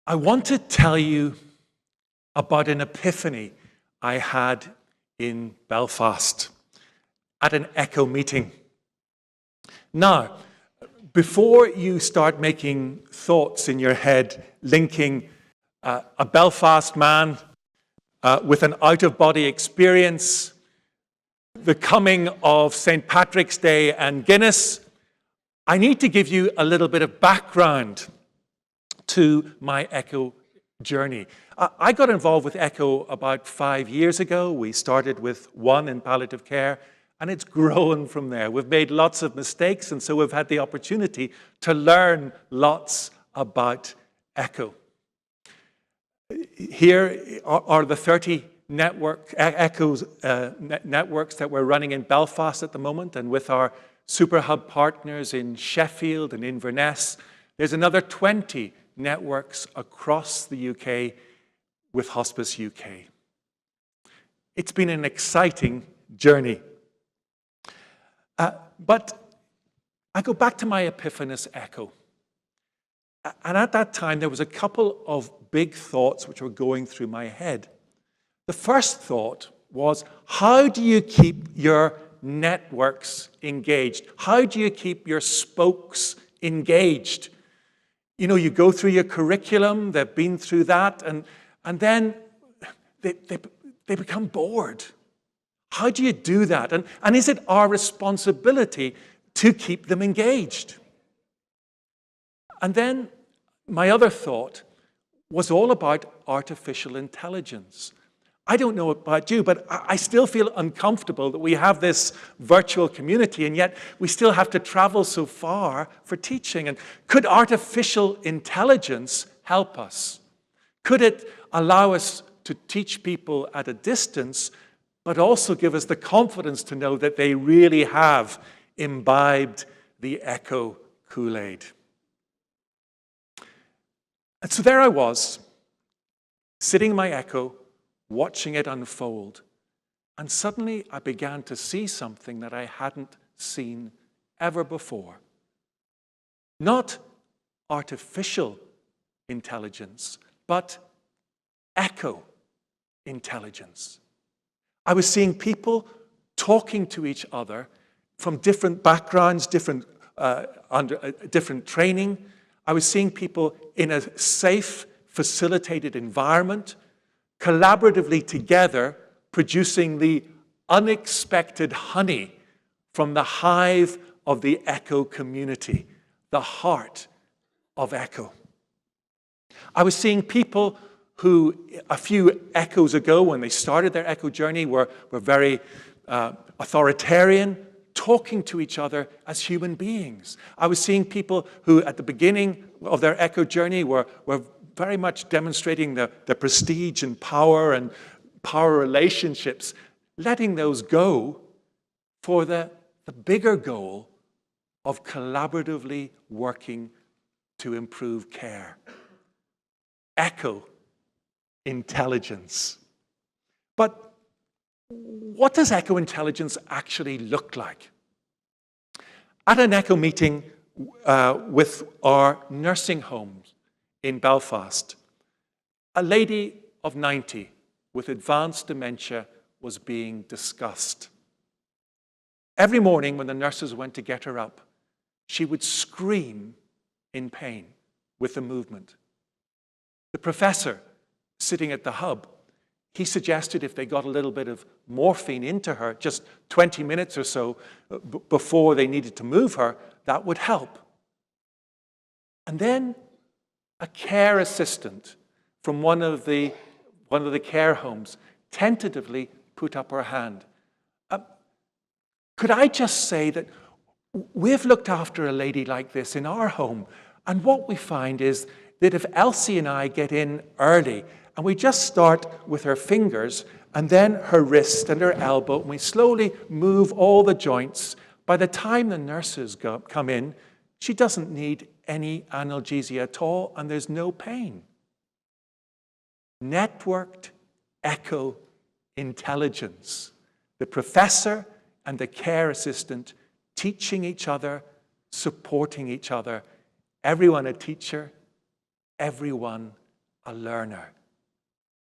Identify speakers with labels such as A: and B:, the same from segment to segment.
A: I want to tell you about an epiphany I had in Belfast at an ECHO meeting. Now, before you start making thoughts in your head linking a Belfast man with an out-of-body experience, the coming of St. Patrick's Day and Guinness, I need to give you a little bit of background to my ECHO journey. I got involved with ECHO about 5 years ago. We started with one in palliative care, and it's grown from there. We've made lots of mistakes, and so we've had the opportunity to learn lots about ECHO. Here are the 30 networks that we're running in Belfast at the moment, and with our Super Hub partners in Sheffield and Inverness, there's another 20 networks across the UK with Hospice UK. It's been an exciting journey. But I go back to my Epiphanous ECHO. And at that time, there was a couple of big thoughts which were going through my head. The first thought was, how do you keep your networks engaged? How do you keep your spokes engaged? You know, you go through your curriculum, they've been through that, and then they become bored. How do you do that? And is it our responsibility to keep them engaged? And then my other thought was all about artificial intelligence. I don't know about you, but I still feel uncomfortable that we have this virtual community, and yet we still have to travel so far for teaching. And could artificial intelligence help us? Could it allow us to teach people at a distance, but also give us the confidence to know that they really have imbibed the ECHO Kool-Aid? And so there I was, sitting in my ECHO, watching it unfold. And suddenly I began to see something that I hadn't seen ever before. Not artificial intelligence, but ECHO intelligence. I was seeing people talking to each other from different backgrounds, different training. I was seeing people in a safe, facilitated environment, collaboratively together, producing the unexpected honey from the hive of the ECHO community, the heart of ECHO. I was seeing people who, a few ECHOs ago, when they started their ECHO journey, were very authoritarian, talking to each other as human beings. I was seeing people who, at the beginning of their ECHO journey, were very much demonstrating the prestige and power relationships, letting those go for the bigger goal of collaboratively working to improve care. ECHO intelligence. But what does ECHO intelligence actually look like? At an ECHO meeting with our nursing homes in Belfast, a lady of 90 with advanced dementia was being discussed. Every morning when the nurses went to get her up, she would scream in pain with the movement. The professor sitting at the hub, he suggested if they got a little bit of morphine into her, just 20 minutes or so before they needed to move her, that would help. And then a care assistant from one of the care homes tentatively put up her hand. Could I just say that we've looked after a lady like this in our home, and what we find is that if Elsie and I get in early and we just start with her fingers and then her wrist and her elbow, and we slowly move all the joints, by the time the nurses come in, she doesn't need any analgesia at all, and there's no pain. Networked ECHO intelligence. The professor and the care assistant teaching each other, supporting each other. Everyone a teacher, everyone a learner.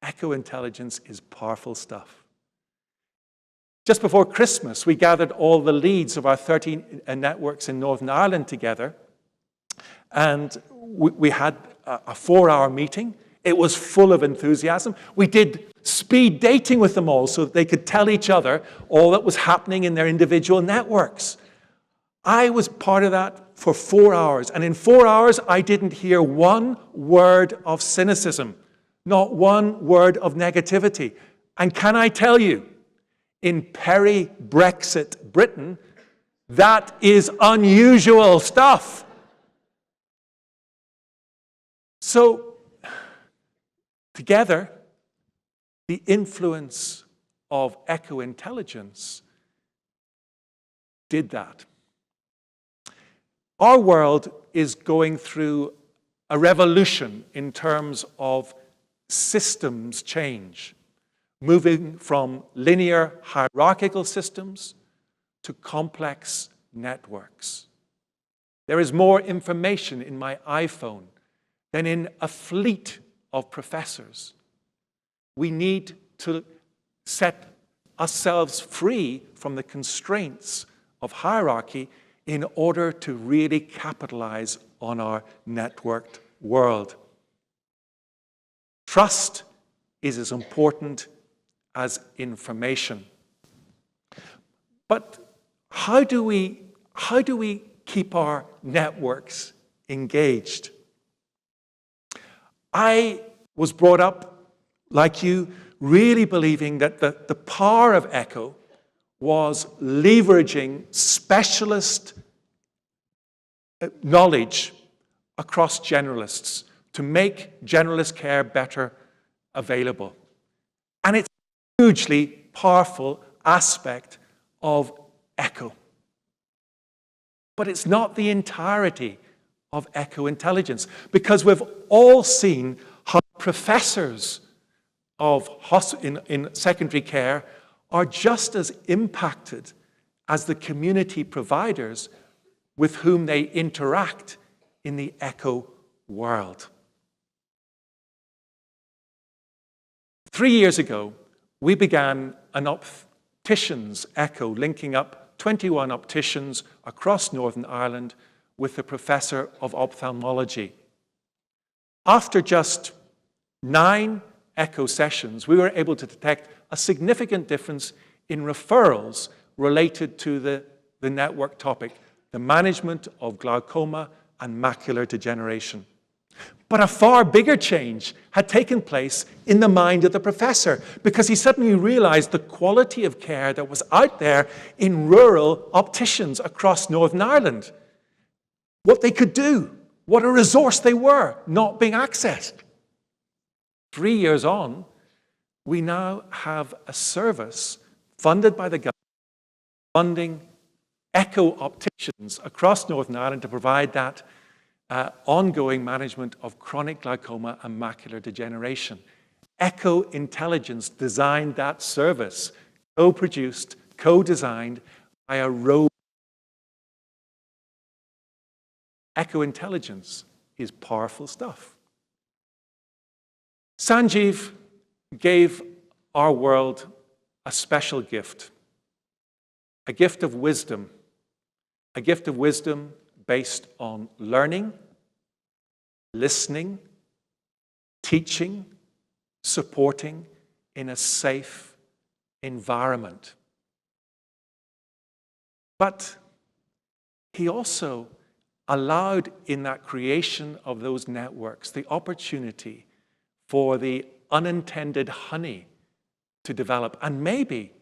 A: Echo intelligence is powerful stuff. Just before Christmas, we gathered all the leads of our 13 networks in Northern Ireland together, and we had a 4-hour meeting. It was full of enthusiasm. We did speed dating with them all so that they could tell each other all that was happening in their individual networks. I was part of that for 4 hours, and in 4 hours, I didn't hear one word of cynicism, not one word of negativity. And can I tell you, in peri-Brexit Britain, that is unusual stuff. So, together, the influence of echo intelligence did that. Our world is going through a revolution in terms of systems change, moving from linear hierarchical systems to complex networks. There is more information in my iPhone than in a fleet of professors. We need to set ourselves free from the constraints of hierarchy in order to really capitalize on our networked world. Trust is as important as information. But how do we keep our networks engaged? I was brought up, like you, really believing that the power of Echo was leveraging specialist knowledge across generalists to make generalist care better available. And it's a hugely powerful aspect of Echo. But it's not the entirety of Echo intelligence, because we've all seen how professors in secondary care are just as impacted as the community providers with whom they interact in the Echo world. 3 years ago, we began an opticians Echo, linking up 21 opticians across Northern Ireland with a professor of ophthalmology. After just 9 Echo sessions, we were able to detect a significant difference in referrals related to the network topic, the management of glaucoma and macular degeneration. But a far bigger change had taken place in the mind of the professor, because he suddenly realized the quality of care that was out there in rural opticians across Northern Ireland. What they could do, what a resource they were, not being accessed. 3 years on, we now have a service funded by the government, funding Echo opticians across Northern Ireland to provide that ongoing management of chronic glaucoma and macular degeneration. Echo Intelligence designed that service, co-produced, co-designed by a robot. Echo Intelligence is powerful stuff. Sanjeev gave our world a special gift, a gift of wisdom, based on learning, listening, teaching, supporting in a safe environment. But he also allowed, in that creation of those networks, the opportunity for the unintended honey to develop. And maybe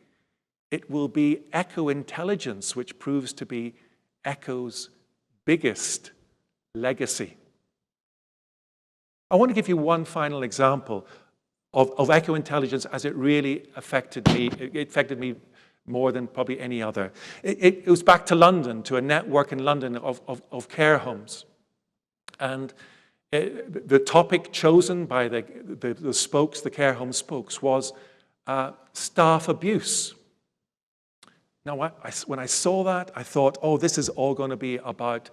A: it will be Echo Intelligence which proves to be Echo's biggest legacy. I want to give you one final example of Echo Intelligence as it really affected me. It affected me more than probably any other. It was back to London, to a network in London of care homes. And the topic chosen by the spokes, the care home spokes, was staff abuse. Now, when I saw that, I thought, oh, this is all going to be about,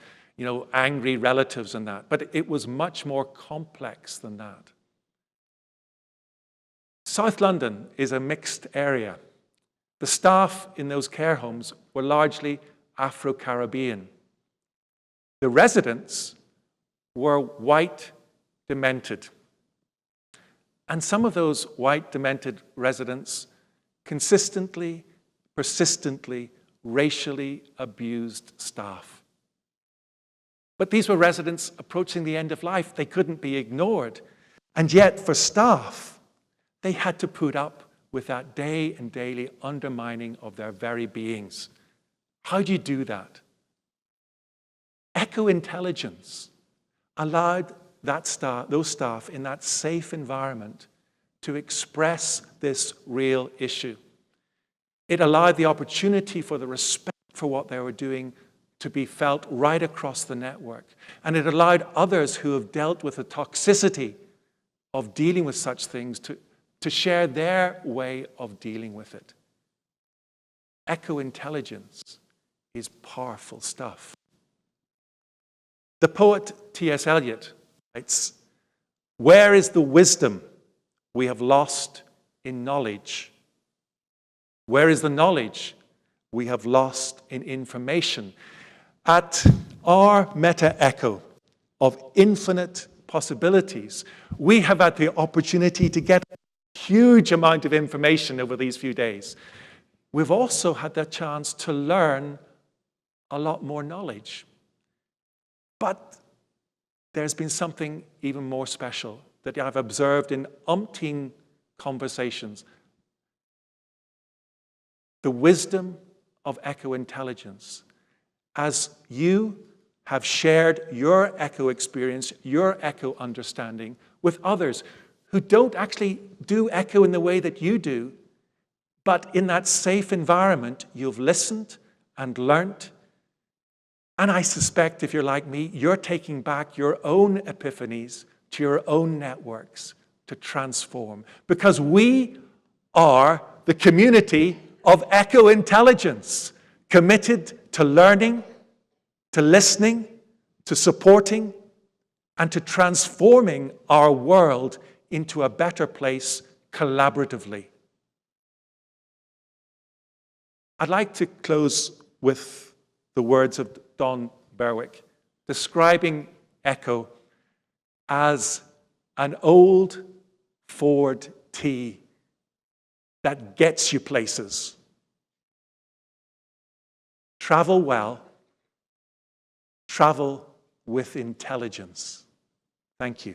A: angry relatives and that. But it was much more complex than that. South London is a mixed area. The staff in those care homes were largely Afro-Caribbean. The residents were white, demented. And some of those white, demented residents consistently, persistently, racially abused staff. But these were residents approaching the end of life. They couldn't be ignored. And yet, for staff, they had to put up with that day and daily undermining of their very beings. How do you do that? Echo Intelligence allowed those staff in that safe environment to express this real issue. It allowed the opportunity for the respect for what they were doing to be felt right across the network. And it allowed others who have dealt with the toxicity of dealing with such things to share their way of dealing with it. Echo Intelligence is powerful stuff. The poet T.S. Eliot writes, "Where is the wisdom we have lost in knowledge? Where is the knowledge we have lost in information?" At our MetaECHO of infinite possibilities, we have had the opportunity to get a huge amount of information over these few days. We've also had the chance to learn a lot more knowledge. But there's been something even more special that I've observed in umpteen conversations. The wisdom of Echo Intelligence. As you have shared your Echo experience, your Echo understanding with others who don't actually do Echo in the way that you do, but in that safe environment, you've listened and learnt. And I suspect, if you're like me, you're taking back your own epiphanies to your own networks to transform. Because we are the community of Echo Intelligence, committed to learning, to listening, to supporting, and to transforming our world into a better place collaboratively. I'd like to close with the words of Don Berwick, describing Echo as an old Ford T that gets you places. Travel well, travel with intelligence. Thank you.